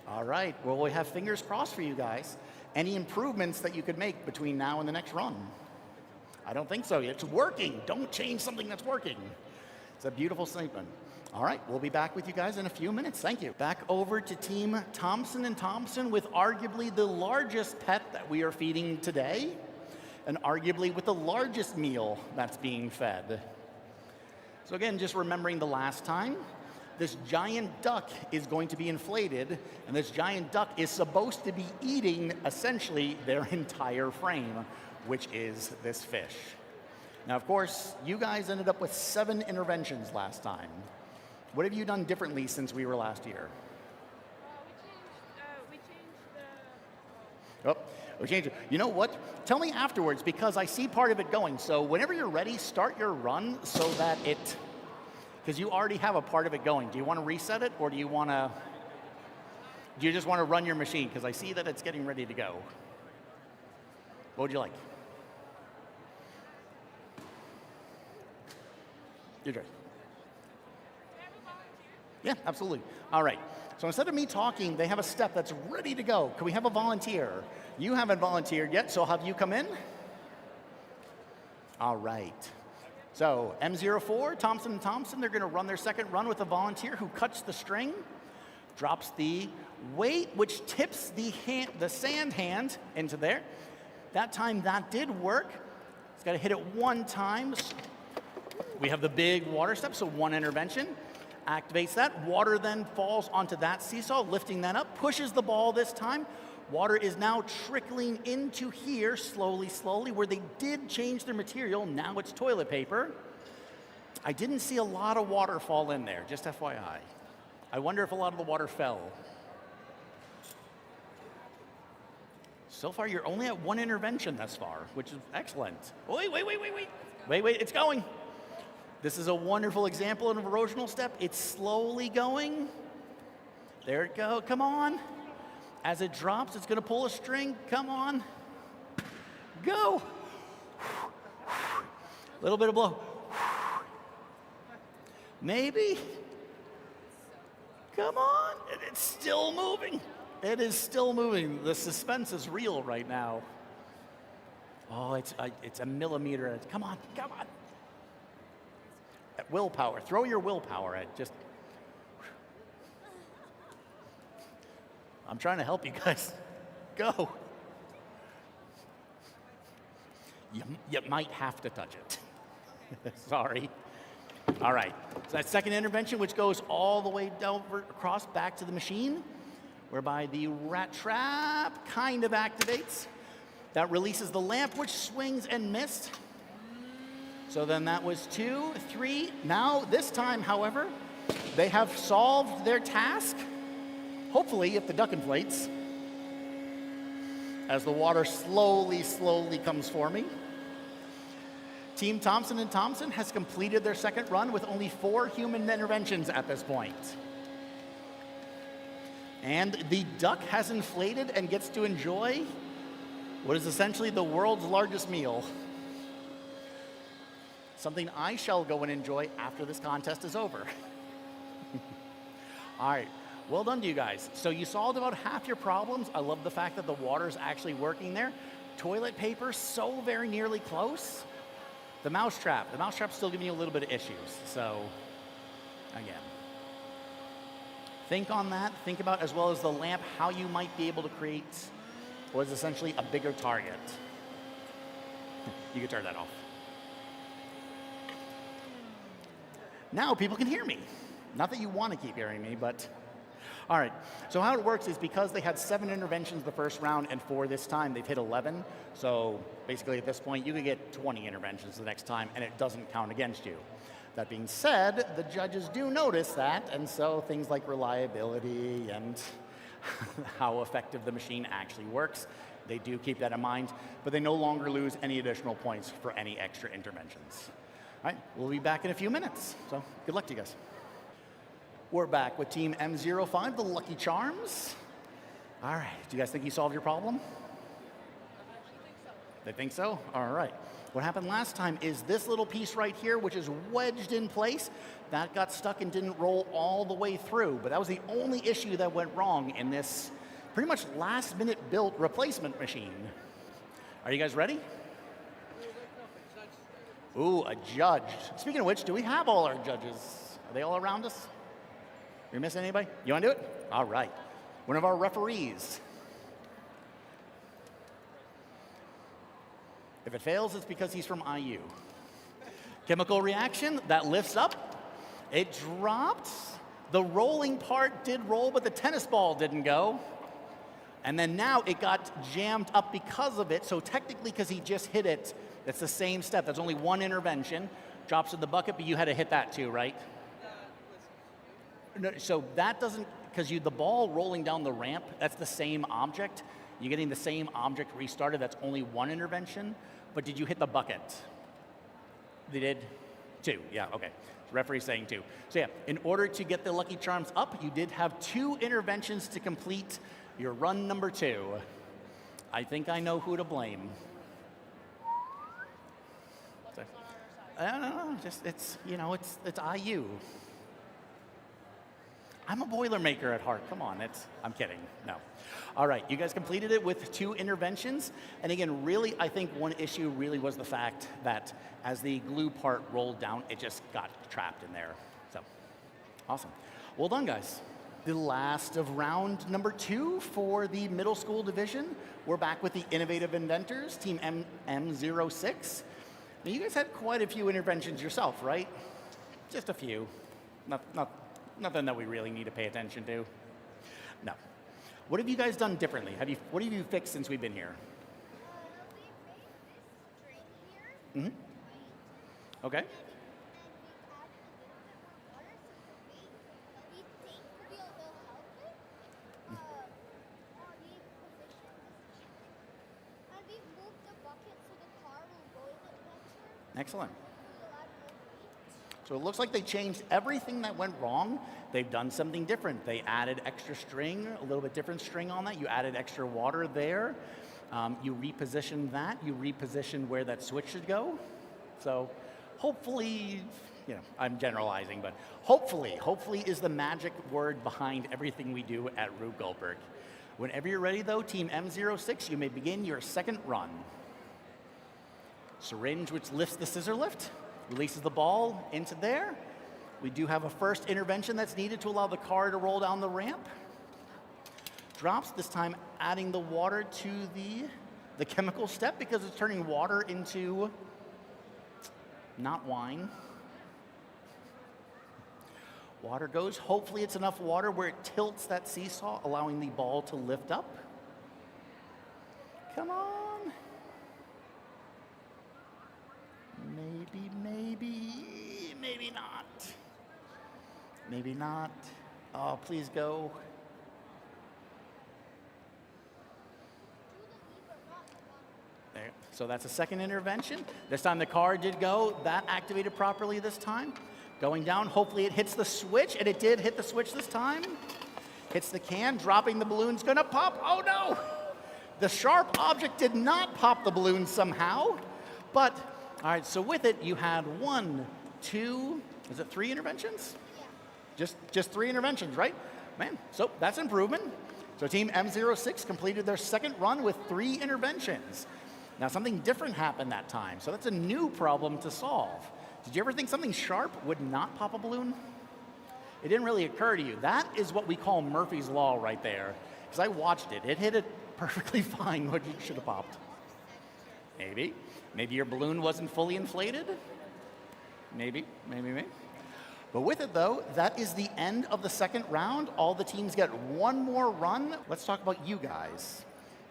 All right, well, we have fingers crossed for you guys. Any improvements that you could make between now and the next run? I don't think so. It's working. Don't change something that's working. It's a beautiful statement. All right, we'll be back with you guys in a few minutes. Thank you. Back over to Team Thompson and Thompson with arguably the largest pet that we are feeding today, and arguably with the largest meal that's being fed. So again, just remembering the last time, this giant duck is going to be inflated, and this giant duck is supposed to be eating essentially their entire frame, which is this fish. Now, of course, you guys ended up with 7 interventions last time. What have you done differently since we were last here? We changed it. You know what? Tell me afterwards, because I see part of it going. So whenever you're ready, start your run so that because you already have a part of it going. Do you want to reset it, or do you just want to run your machine? Because I see that it's getting ready to go. What would you like? Your choice. Yeah, absolutely. All right. So instead of me talking, they have a step that's ready to go. Can we have a volunteer? You haven't volunteered yet, so I'll have you come in. All right. So M04, Thompson and Thompson, they're going to run their second run with a volunteer who cuts the string, drops the weight, which tips the sand hand into there. That time that did work. It's got to hit it 1 time. We have the big water step, so 1 intervention. Activates that. Water then falls onto that seesaw, lifting that up, pushes the ball this time. Water is now trickling into here slowly, slowly, where they did change their material. Now it's toilet paper. I didn't see a lot of water fall in there, just FYI. I wonder if a lot of the water fell. So far, you're only at 1 intervention thus far, which is excellent. Wait, it's going. This is a wonderful example of an erosional step. It's slowly going. There it goes, come on. As it drops, it's gonna pull a string, come on. Go. A little bit of blow. Maybe. Come on, it's still moving. It is still moving. The suspense is real right now. Oh, it's a millimeter. Come on. Willpower, throw your willpower at just. I'm trying to help you guys. Go. You might have to touch it. Sorry. All right, so that second intervention, which goes all the way down across back to the machine, whereby the rat trap kind of activates. That releases the lamp, which swings and missed. So then that was 2, 3. Now, this time, however, they have solved their task. Hopefully, if the duck inflates, as the water slowly, slowly comes forming. Team Thompson and Thompson has completed their second run with only 4 human interventions at this point. And the duck has inflated and gets to enjoy what is essentially the world's largest meal. Something I shall go and enjoy after this contest is over. All right, well done to you guys. So you solved about half your problems. I love the fact that the water's actually working there. Toilet paper, so very nearly close. The mousetrap's still giving you a little bit of issues. So, again, think on that. Think about, as well as the lamp, how you might be able to create what is essentially a bigger target. You can turn that off. Now people can hear me. Not that you want to keep hearing me, but All right, so how it works is because they had 7 interventions the first round and 4 this time, they've hit 11. So basically at this point, you could get 20 interventions the next time and it doesn't count against you. That being said, the judges do notice that, and so things like reliability and how effective the machine actually works, they do keep that in mind, but they no longer lose any additional points for any extra interventions. All right, we'll be back in a few minutes, so good luck to you guys. We're back with Team M05, the Lucky Charms. All right, do you guys think you solved your problem? They think so? All right. What happened last time is this little piece right here, which is wedged in place, that got stuck and didn't roll all the way through. But that was the only issue that went wrong in this pretty much last-minute built replacement machine. Are you guys ready? Ooh, a judge. Speaking of which, do we have all our judges? Are they all around us? We missing anybody? You want to do it? All right. One of our referees. If it fails, it's because he's from IU. Chemical reaction, that lifts up. It dropped. The rolling part did roll, but the tennis ball didn't go. And then now it got jammed up because of it. So technically, because he just hit it, it's the same step. That's only one intervention. Drops in the bucket, but you had to hit that too, right? No, so that doesn't, because the ball rolling down the ramp, that's the same object. You're getting the same object restarted. That's only one intervention. But did you hit the bucket? They did? 2, yeah, okay. Referee's saying 2. So yeah, in order to get the Lucky Charms up, you did have 2 interventions to complete your run number 2. I think I know who to blame. I don't know, just it's IU. I'm a Boilermaker at heart. Come on, I'm kidding. No. All right, you guys completed it with 2 interventions. And again, really, I think one issue really was the fact that as the glue part rolled down, it just got trapped in there. So, awesome. Well done, guys. The last of round number 2 for the middle school division. We're back with the Innovative Inventors, Team M06. Now, you guys had quite a few interventions yourself, right? Just a few. Nothing that we really need to pay attention to. No. What have you guys done differently? What have you fixed since we've been here? Mm-hmm. Okay. Excellent. So it looks like they changed everything that went wrong. They've done something different. They added extra string, a little bit different string on that. You added extra water there. You repositioned that. You repositioned where that switch should go. So hopefully, I'm generalizing, but hopefully is the magic word behind everything we do at Rube Goldberg. Whenever you're ready, though, Team M06, you may begin your second run. Syringe, which lifts the scissor lift, releases the ball into there. We do have a first intervention that's needed to allow the car to roll down the ramp. Drops, this time adding the water to the chemical step because it's turning water into not wine. Water goes. Hopefully it's enough water where it tilts that seesaw, allowing the ball to lift up. Come on. Maybe not. Maybe not. Oh, please go. There. So that's a second intervention. This time the car did go. That activated properly this time. Going down, hopefully it hits the switch, and it did hit the switch this time. Hits the can, dropping the balloon's gonna pop. Oh no! The sharp object did not pop the balloon somehow, but all right, so with it, you had 1, 2, is it 3 interventions? Yeah. Just 3 interventions, right? Man, so that's improvement. So Team M06 completed their second run with 3 interventions. Now something different happened that time, so that's a new problem to solve. Did you ever think something sharp would not pop a balloon? It didn't really occur to you. That is what we call Murphy's Law right there, because I watched it. It hit it perfectly fine what you should have popped. Maybe. Maybe your balloon wasn't fully inflated. Maybe. But with it though, that is the end of the second round. All the teams get one more run. Let's talk about you guys.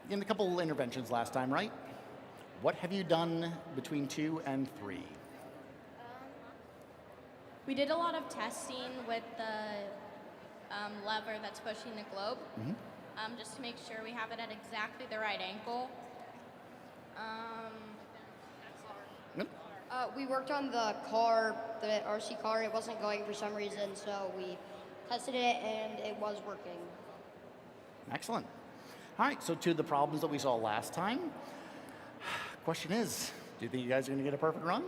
You had a couple interventions last time, right? What have you done between 2 and 3? We did a lot of testing with the lever that's pushing the globe, just to make sure we have it at exactly the right angle. We worked on the car, the RC car. It wasn't going for some reason, so we tested it and it was working. Excellent. All right, so to the problems that we saw last time, question is, do you think you guys are going to get a perfect run?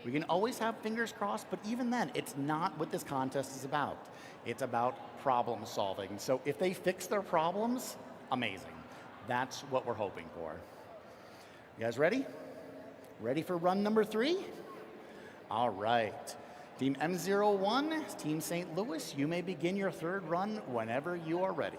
We can always have fingers crossed, but even then, it's not what this contest is about. It's about problem solving. So if they fix their problems, amazing. That's what we're hoping for. You guys ready? Ready for run number 3? All right. Team M01, Team St. Louis, you may begin your third run whenever you are ready.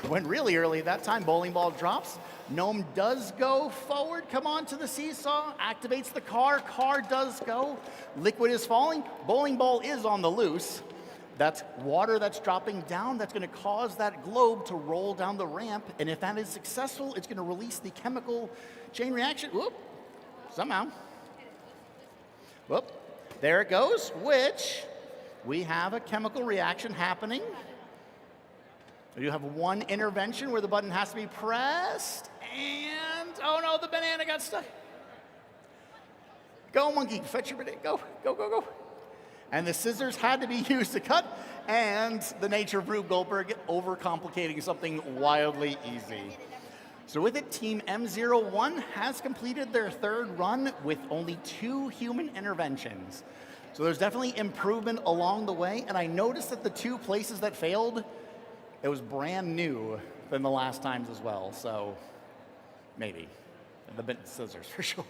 Went really early that time. Bowling ball drops. Gnome does go forward. Come on to the seesaw. Activates the car. Car does go. Liquid is falling. Bowling ball is on the loose. That's water that's dropping down. That's going to cause that globe to roll down the ramp. And if that is successful, it's going to release the chemical chain reaction. Whoop. Somehow. Whoop. There it goes, which we have a chemical reaction happening. You have one intervention where the button has to be pressed, and oh no, the banana got stuck. Go, monkey, fetch your banana. Go, go, go, go. And the scissors had to be used to cut, and the nature of Rube Goldberg overcomplicating something wildly easy. So with it, Team M01 has completed their third run with only 2 human interventions. So there's definitely improvement along the way, and I noticed that the 2 places that failed, it was brand new than the last times as well, so maybe. The bit scissors for sure.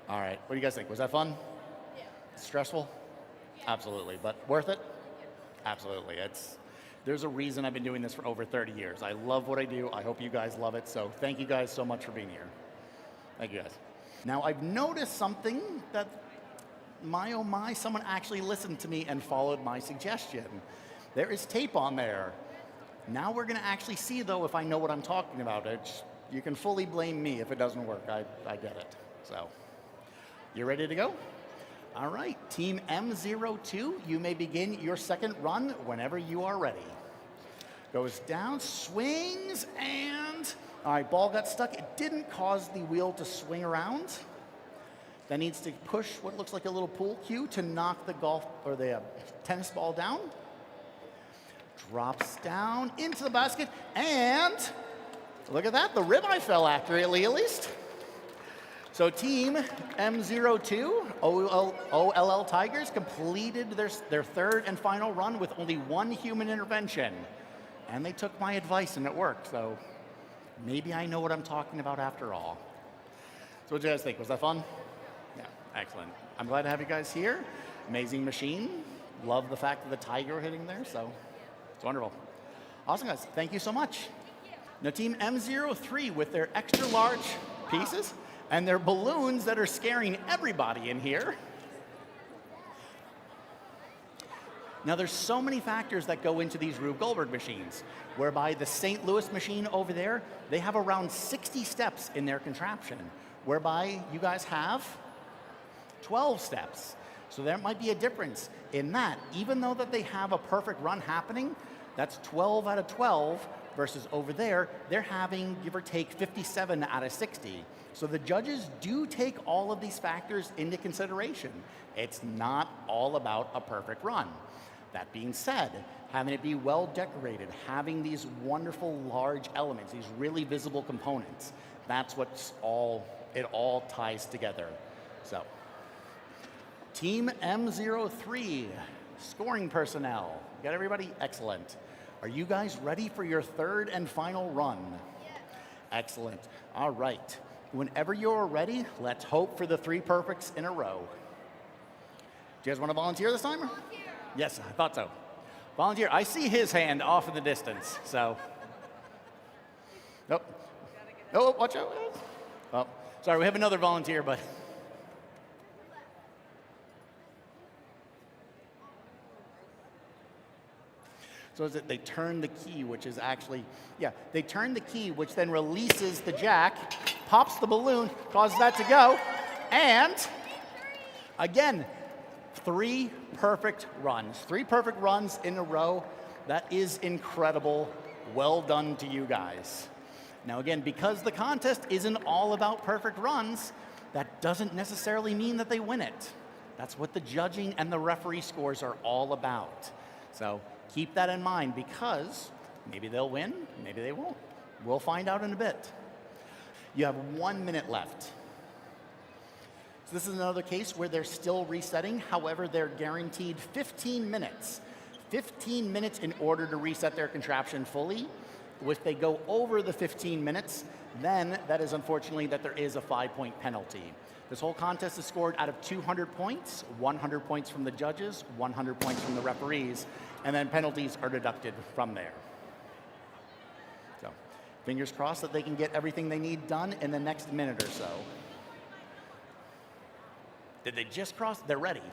All right, what do you guys think? Was that fun? Yeah. Stressful? Yeah. Absolutely, but worth it? Yeah. Absolutely. There's a reason I've been doing this for over 30 years. I love what I do. I hope you guys love it, so thank you guys so much for being here. Thank you guys. Now, I've noticed something that, my oh my, someone actually listened to me and followed my suggestion. There is tape on there. Now we're going to actually see, though, if I know what I'm talking about. You can fully blame me if it doesn't work. I get it. So, you ready to go? All right, Team M02, you may begin your second run whenever you are ready. Goes down, swings, and all right, ball got stuck. It didn't cause the wheel to swing around. That needs to push what looks like a little pool cue to knock the golf or the tennis ball down. Drops down into the basket, and look at that, the ribeye fell accurately at least. So Team M02, OLL Tigers, completed their third and final run with only 1 human intervention. And they took my advice and it worked, so maybe I know what I'm talking about after all. So what do you guys think? Was that fun? Yeah, excellent. I'm glad to have you guys here. Amazing machine. Love the fact that the tiger hitting there, so it's wonderful. Awesome, guys. Thank you so much. Now, Team M03 with their extra large pieces and their balloons that are scaring everybody in here. Now, there's so many factors that go into these Rube Goldberg machines, whereby the St. Louis machine over there, they have around 60 steps in their contraption, whereby you guys have 12 steps. So there might be a difference in that. Even though that they have a perfect run happening, that's 12 out of 12, versus over there, they're having, give or take, 57 out of 60. So the judges do take all of these factors into consideration. It's not all about a perfect run. That being said, having it be well decorated, having these wonderful large elements, these really visible components, that's what's it all ties together. So, Team M03, scoring personnel. Got everybody? Excellent. Are you guys ready for your third and final run? Yeah. Excellent. All right. Whenever you're ready, let's hope for the 3 perfects in a row. Do you guys want to volunteer this time? Volunteer. Yes, I thought so. Volunteer. I see his hand off in the distance, so. Nope. Oh, watch out. Oh, sorry, we have another volunteer, but. So is it they turn the key, which is actually, yeah, they turn the key, which then releases the jack, pops the balloon, causes that to go, and again, 3 perfect runs. 3 perfect runs in a row. That is incredible. Well done to you guys. Now again, because the contest isn't all about perfect runs, that doesn't necessarily mean that they win it. That's what the judging and the referee scores are all about. So keep that in mind, because maybe they'll win, maybe they won't. We'll find out in a bit. You have 1 minute left. So this is another case where they're still resetting. However, they're guaranteed 15 minutes. 15 minutes in order to reset their contraption fully. If they go over the 15 minutes, then that is unfortunately that there is a 5-point penalty. This whole contest is scored out of 200 points, 100 points from the judges, 100 points from the referees, and then penalties are deducted from there. So fingers crossed that they can get everything they need done in the next minute or so. Did they just cross? They're ready.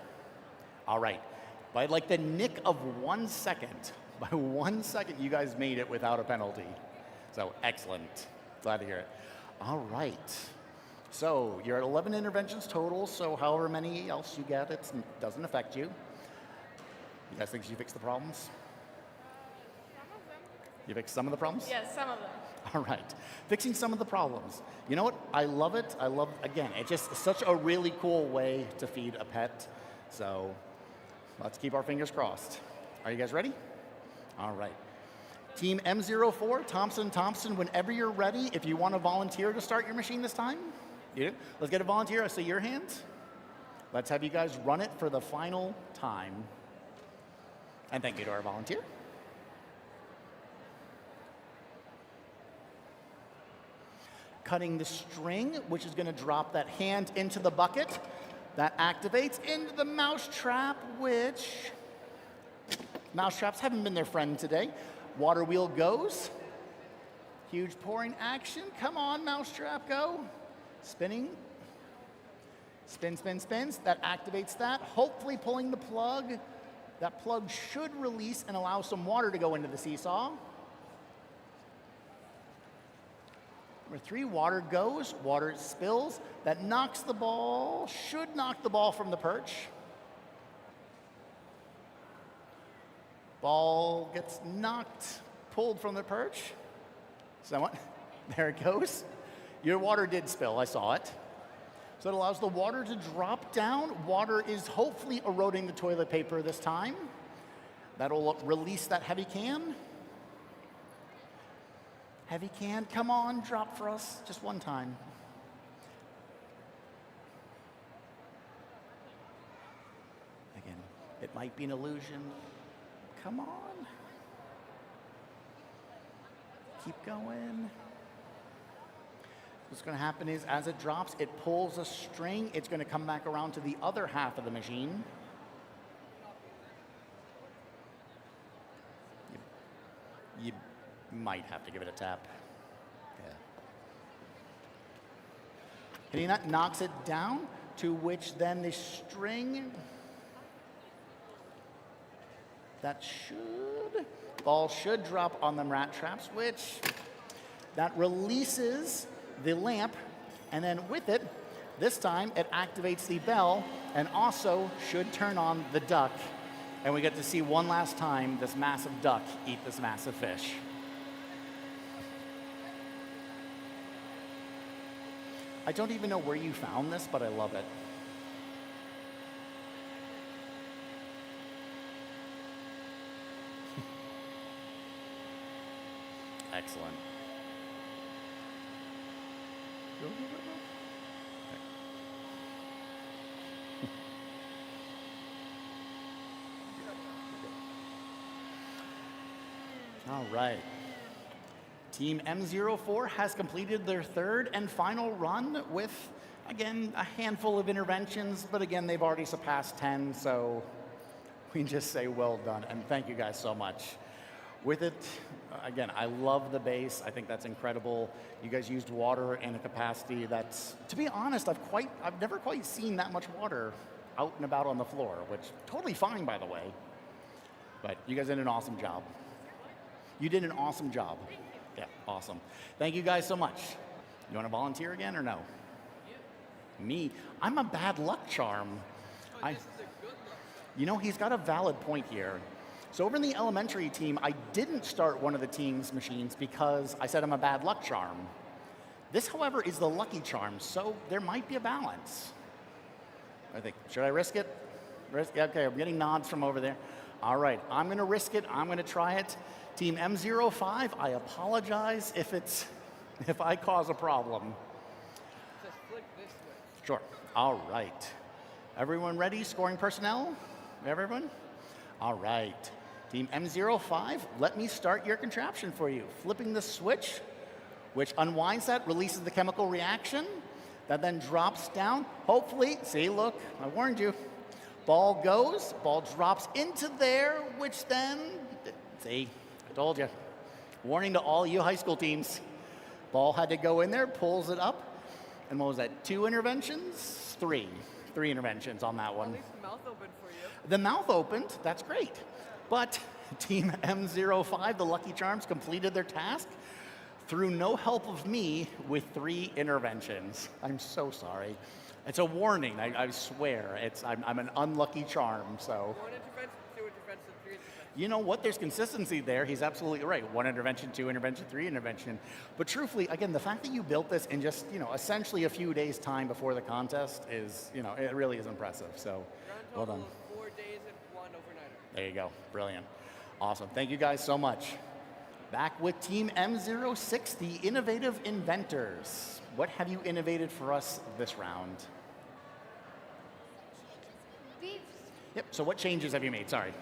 All right. By like the nick of 1 second, by 1 second, you guys made it without a penalty. So excellent. Glad to hear it. All right. So you're at 11 interventions total, so however many else you get, it doesn't affect you. You guys think you fixed the problems? You fixed some of the problems? Yes, some of them. All right, fixing some of the problems. You know what? I love it. I love, again, it's just such a really cool way to feed a pet. So let's keep our fingers crossed. Are you guys ready? All right. Team M04, Thompson, whenever you're ready, if you want to volunteer to start your machine this time, you do. Let's get a volunteer. I see your hands. Let's have you guys run it for the final time. And thank you to our volunteer. Cutting the string, which is going to drop that hand into the bucket. That activates into the mouse trap, which mouse traps haven't been their friend today. Water wheel goes. Huge pouring action. Come on, mouse trap, go. Spinning. Spin, spin, spins. That activates that. Hopefully pulling the plug. That plug should release and allow some water to go into the seesaw. Number 3, water goes, water spills. That knocks the ball, should knock the ball from the perch. Ball gets knocked, pulled from the perch. Somewhat. There it goes. Your water did spill, I saw it. So it allows the water to drop down. Water is hopefully eroding the toilet paper this time. That'll release that heavy can. Heavy can, come on, drop for us, just one time. Again, it might be an illusion. Come on. Keep going. What's going to happen is, as it drops, it pulls a string. It's going to come back around to the other half of the machine. You might have to give it a tap. Yeah. Hitting that knocks it down, to which then the string, ball should drop on the rat traps, which that releases the lamp, and then with it, this time it activates the bell and also should turn on the duck. And we get to see one last time this massive duck eat this massive fish. I don't even know where you found this, but I love it. Excellent. Go, go, go, go. All right. Team M04 has completed their 3rd and final run with, again, a handful of interventions, but again, they've already surpassed 10, so we just say well done, and thank you guys so much. With it, again, I love the base. I think that's incredible. You guys used water in a capacity that's, to be honest, I've never quite seen that much water out and about on the floor, which totally fine, by the way. But you guys did an awesome job. You did an awesome job. Yeah, awesome. Thank you guys so much. You want to volunteer again or no? Me? I'm a bad luck charm. You know, he's got a valid point here. So over in the elementary team, I didn't start one of the team's machines because I said I'm a bad luck charm. This, however, is the lucky charm, so there might be a balance. I think, should I risk it? Okay, I'm getting nods from over there. All right, I'm gonna risk it, I'm gonna try it. Team M05, I apologize if I cause a problem. Just flick this way. Sure, all right. Everyone ready, scoring personnel? Everyone? All right, Team M05, let me start your contraption for you. Flipping the switch, which unwinds that, releases the chemical reaction, that then drops down. Hopefully, see, look, I warned you. Ball goes, ball drops into there, which then, see, I told you. Warning to all you high school teams. Ball had to go in there, pulls it up, and what was that, 2 interventions? 3 interventions on that one. At least the mouth opened for you. The mouth opened, that's great. But Team M05, the Lucky Charms, completed their task through no help of me with 3 interventions. I'm so sorry. It's a warning, I swear. I'm an unlucky charm, so. 1 intervention, 2 intervention, 3 intervention. You know what, there's consistency there. He's absolutely right. 1 intervention, 2 intervention, 3 intervention. But truthfully, again, the fact that you built this in just, essentially a few days' time before the contest is, it really is impressive. So, well done. 4 days and 1 overnighter. There you go, brilliant. Awesome, thank you guys so much. Back with Team M06, the Innovative Inventors. What have you innovated for us this round? Yep, so what changes have you made? Sorry.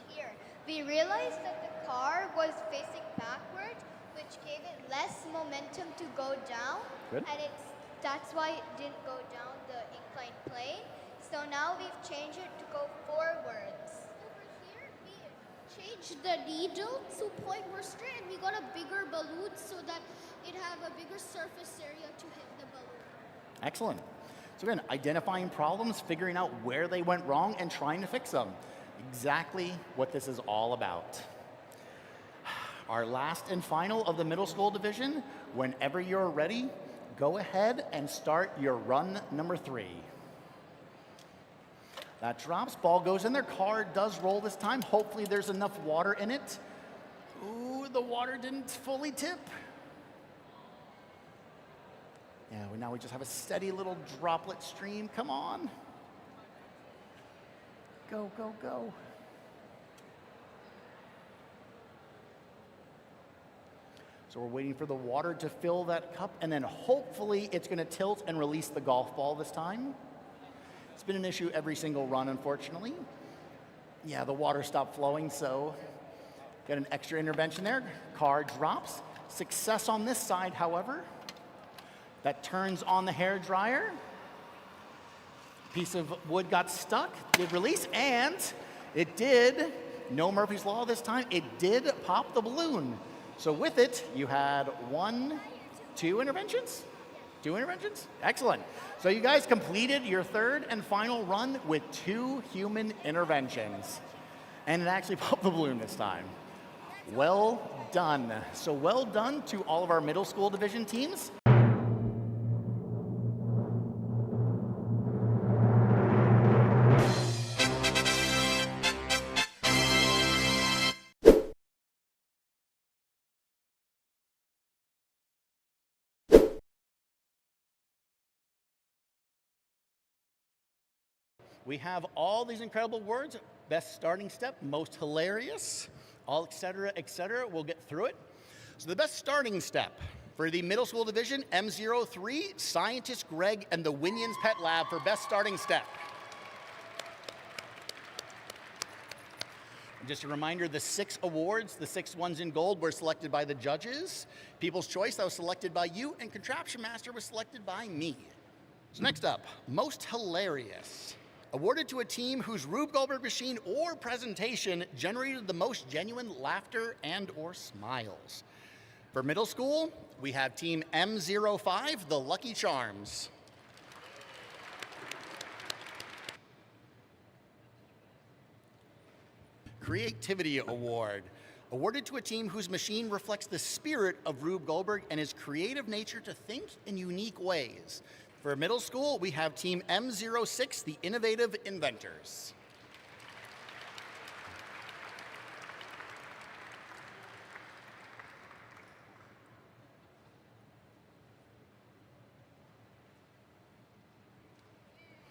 Here, we realized that the car was facing backwards, which gave it less momentum to go down. Good. And that's why it didn't go down the inclined plane. So now we've changed it to go forwards. Over here, we changed the needle to point more straight, and we got a bigger balloon so that it have a bigger surface area to hit the balloon. Excellent. So again, identifying problems, figuring out where they went wrong, and trying to fix them. Exactly what this is all about. Our last and final of the middle school division. Whenever you're ready, go ahead and start your run number 3. That drops, ball goes in there, car does roll this time. Hopefully there's enough water in it. Ooh, the water didn't fully tip. Yeah, now we just have a steady little droplet stream. Come on. Go, go, go. So we're waiting for the water to fill that cup, and then hopefully it's going to tilt and release the golf ball this time. It's been an issue every single run, unfortunately. Yeah, the water stopped flowing, so got an extra intervention there. Car drops. Success on this side, however. That turns on the hair dryer. Piece of wood got stuck, did release, and it did, no Murphy's Law this time, it did pop the balloon. So with it, you had 2 interventions? 2 interventions? Excellent. So you guys completed your 3rd and final run with 2 human interventions. And it actually popped the balloon this time. Well done. So well done to all of our middle school division teams. We have all these incredible words: best starting step, most hilarious, all et cetera, et cetera. We'll get through it. So the best starting step for the middle school division, M03, scientist Greg and the Winions Pet Lab for best starting step. Just a reminder, the 6 awards, the 6 ones in gold, were selected by the judges. People's Choice, that was selected by you, and Contraption Master was selected by me. So next up, most hilarious. Awarded to a team whose Rube Goldberg machine or presentation generated the most genuine laughter and or smiles. For middle school, we have team M05, the Lucky Charms. Creativity Award. awarded to a team whose machine reflects the spirit of Rube Goldberg and his creative nature to think in unique ways. For middle school, we have Team M06, the Innovative Inventors.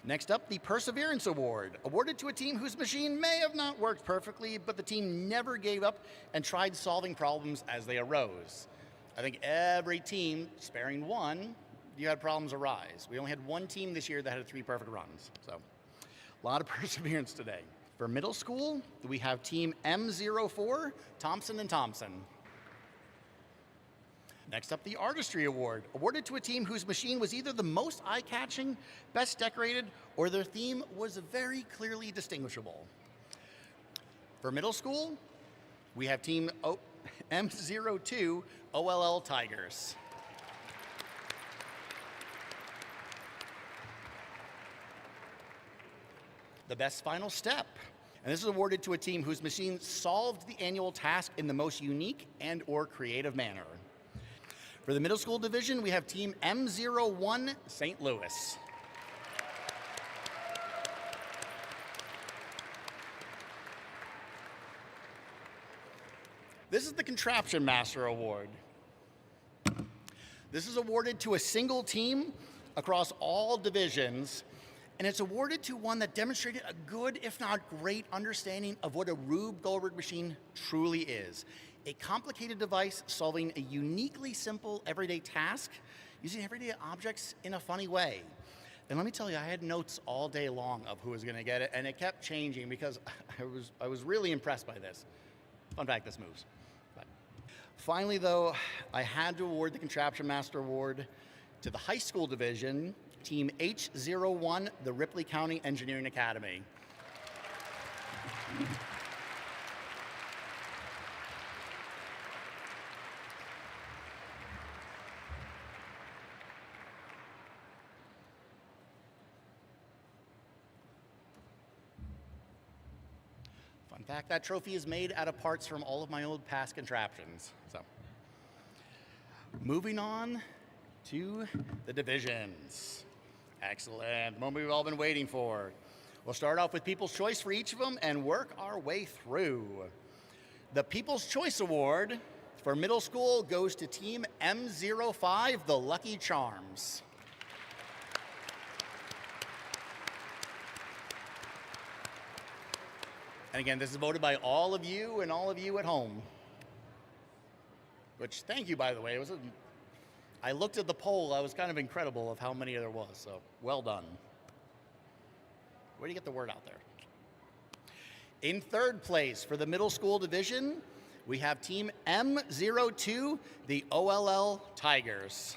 Next up, the Perseverance Award, awarded to a team whose machine may have not worked perfectly, but the team never gave up and tried solving problems as they arose. I think every team, sparing one, you had problems arise. We only had one team this year that had 3 perfect runs, so a lot of perseverance today. For middle school, we have Team M04, Thompson and Thompson. Next up, the Artistry Award, awarded to a team whose machine was either the most eye-catching, best decorated, or their theme was very clearly distinguishable. For middle school, we have Team M02, OLL Tigers. The best final step, and this is awarded to a team whose machine solved the annual task in the most unique and or creative manner. For the middle school division, we have Team M01, St. Louis. This is the Contraption Master Award. This is awarded to a single team across all divisions, and it's awarded to one that demonstrated a good, if not great, understanding of what a Rube Goldberg machine truly is. A complicated device solving a uniquely simple everyday task using everyday objects in a funny way. And let me tell you, I had notes all day long of who was going to get it, and it kept changing because I was really impressed by this. Fun fact, this moves. But finally, though, I had to award the Contraption Master Award to the high school division, Team H01, the Ripley County Engineering Academy. Fun fact, that trophy is made out of parts from all of my old past contraptions. So, moving on to the divisions. Excellent, the moment we've all been waiting for. We'll start off with People's Choice for each of them and work our way through. The People's Choice Award for middle school goes to Team M05, the Lucky Charms. And again, this is voted by all of you and all of you at home. Which, thank you, by the way. I looked at the poll, I was kind of incredible of how many there was, so well done. Way to get the word out there. In third place for the middle school division, we have Team M02, the OLL Tigers.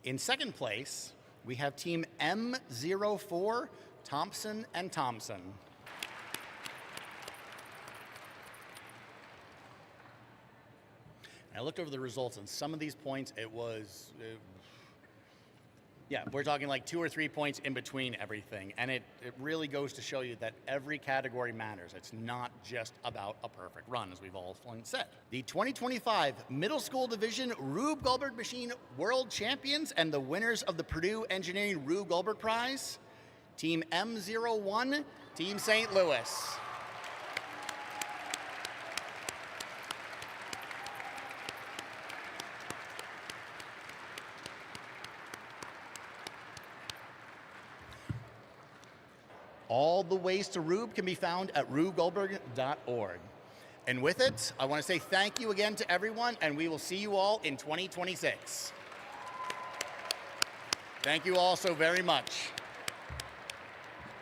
In second place, we have Team M04, Thompson and Thompson. I looked over the results, and some of these points, we're talking like 2 or 3 points in between everything. And it really goes to show you that every category matters. It's not just about a perfect run, as we've all said. The 2025 Middle School Division Rube Goldberg Machine World Champions and the winners of the Purdue Engineering Rube Goldberg Prize, Team M01, Team St. Louis. All the ways to Rube can be found at rubegoldberg.org. And with it, I want to say thank you again to everyone, and we will see you all in 2026. Thank you all so very much.